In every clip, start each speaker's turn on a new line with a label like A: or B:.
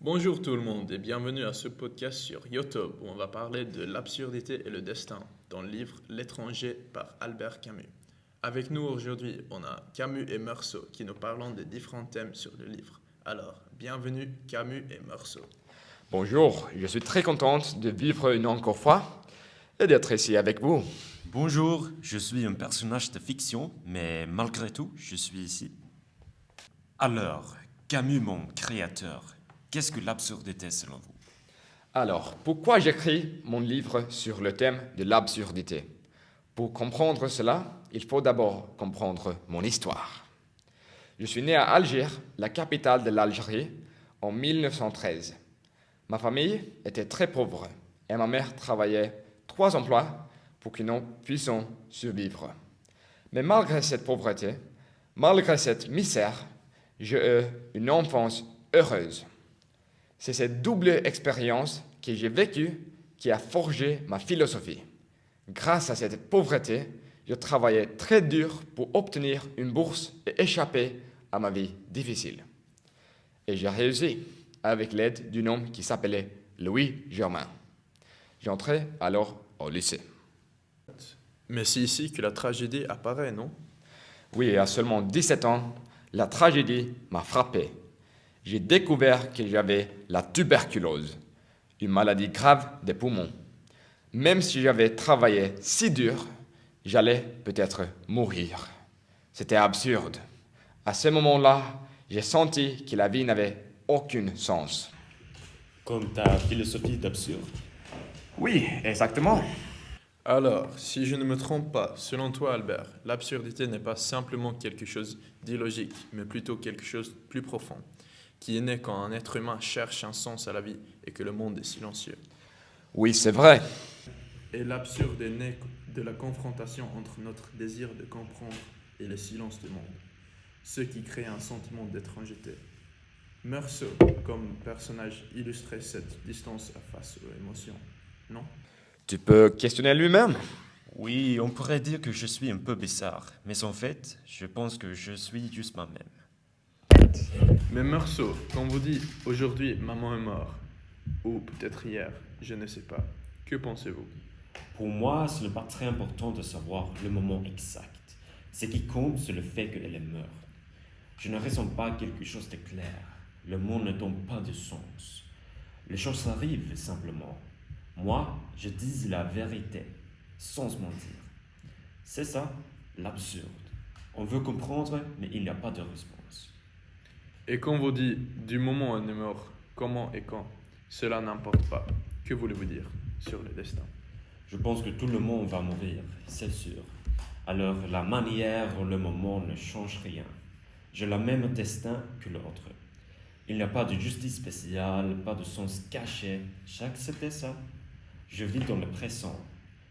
A: Bonjour tout le monde et bienvenue à ce podcast sur YouTube où on va parler de l'absurdité et le destin dans le livre L'étranger par Albert Camus. Avec nous aujourd'hui, on a Camus et Meursault qui nous parlent des différents thèmes sur le livre. Alors, bienvenue Camus et Meursault.
B: Bonjour, je suis très contente de vivre une encore fois et d'être ici avec vous.
C: Bonjour, je suis un personnage de fiction, mais malgré tout, je suis ici. Alors, Camus, mon créateur, qu'est-ce que l'absurdité selon vous?
B: Alors, pourquoi j'écris mon livre sur le thème de l'absurdité? Pour comprendre cela, il faut d'abord comprendre mon histoire. Je suis né à Alger, la capitale de l'Algérie, en 1913. Ma famille était très pauvre et ma mère travaillait 3 emplois pour que nous puissions survivre. Mais malgré cette pauvreté, malgré cette misère, j'ai eu une enfance heureuse. C'est cette double expérience que j'ai vécue qui a forgé ma philosophie. Grâce à cette pauvreté, je travaillais très dur pour obtenir une bourse et échapper à ma vie difficile. Et j'ai réussi avec l'aide d'un homme qui s'appelait Louis Germain. J'entrais alors au lycée.
A: Mais c'est ici que la tragédie apparaît, non?
B: Oui, à seulement 17 ans, la tragédie m'a frappé. J'ai découvert que j'avais la tuberculose, une maladie grave des poumons. Même si j'avais travaillé si dur, j'allais peut-être mourir. C'était absurde. À ce moment-là, j'ai senti que la vie n'avait aucun sens.
C: Comme ta philosophie d'absurde.
B: Oui, exactement.
A: Alors, si je ne me trompe pas, selon toi Albert, l'absurdité n'est pas simplement quelque chose d'illogique, mais plutôt quelque chose de plus profond, qui est né quand un être humain cherche un sens à la vie et que le monde est silencieux.
B: Oui, c'est vrai.
A: Et l'absurde est né de la confrontation entre notre désir de comprendre et le silence du monde, ce qui crée un sentiment d'étrangeté. Meursault, comme personnage, illustrait cette distance face aux émotions, non?
B: Tu peux questionner lui-même.
C: Oui, on pourrait dire que je suis un peu bizarre, mais en fait, je pense que je suis juste moi-même.
A: Mais Meursault, quand vous dites aujourd'hui maman est morte, ou peut-être hier, je ne sais pas, que pensez-vous?
D: Pour moi, ce n'est pas très important de savoir le moment exact. Ce qui compte, c'est le fait qu'elle est morte. Je ne ressens pas quelque chose de clair. Le monde ne donne pas de sens. Les choses arrivent simplement. Moi, je dis la vérité, sans mentir. C'est ça, l'absurde. On veut comprendre, mais il n'y a pas de réponse.
A: Et quand vous dites du moment où on est mort, comment et quand, cela n'importe pas. Que voulez-vous dire sur le destin?
D: Je pense que tout le monde va mourir, c'est sûr. Alors, la manière ou le moment ne change rien. J'ai le même destin que l'autre. Il n'y a pas de justice spéciale, pas de sens caché. Chaque c'était ça. Je vis dans le présent,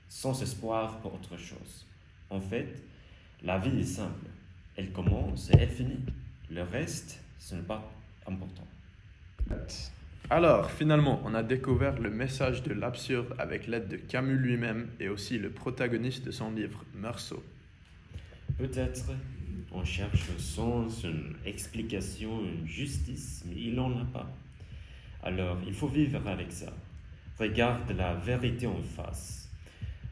D: sans espoir pour autre chose. En fait, la vie est simple. Elle commence et elle finit. Le reste, ce n'est pas important.
A: Alors, finalement, on a découvert le message de l'absurde avec l'aide de Camus lui-même et aussi le protagoniste de son livre, Meursault.
D: Peut-être on cherche un sens, une explication, une justice, mais il n'en a pas. Alors, il faut vivre avec ça. Regarde la vérité en face.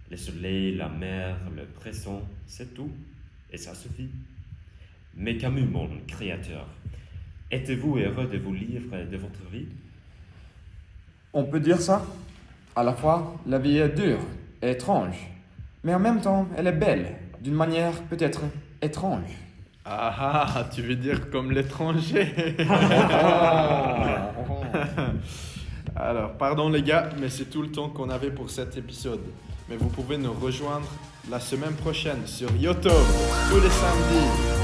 D: Le soleil, la mer, le présent, c'est tout. Et ça suffit. Mais Camus, mon créateur, êtes-vous heureux de vos livres et de votre vie?
B: On peut dire ça. À la fois, la vie est dure et étrange, mais en même temps, elle est belle, d'une manière peut-être étrange.
A: Ah, tu veux dire comme l'étranger? Alors, pardon les gars, mais c'est tout le temps qu'on avait pour cet épisode. Mais vous pouvez nous rejoindre la semaine prochaine sur YouTube, tous les samedis.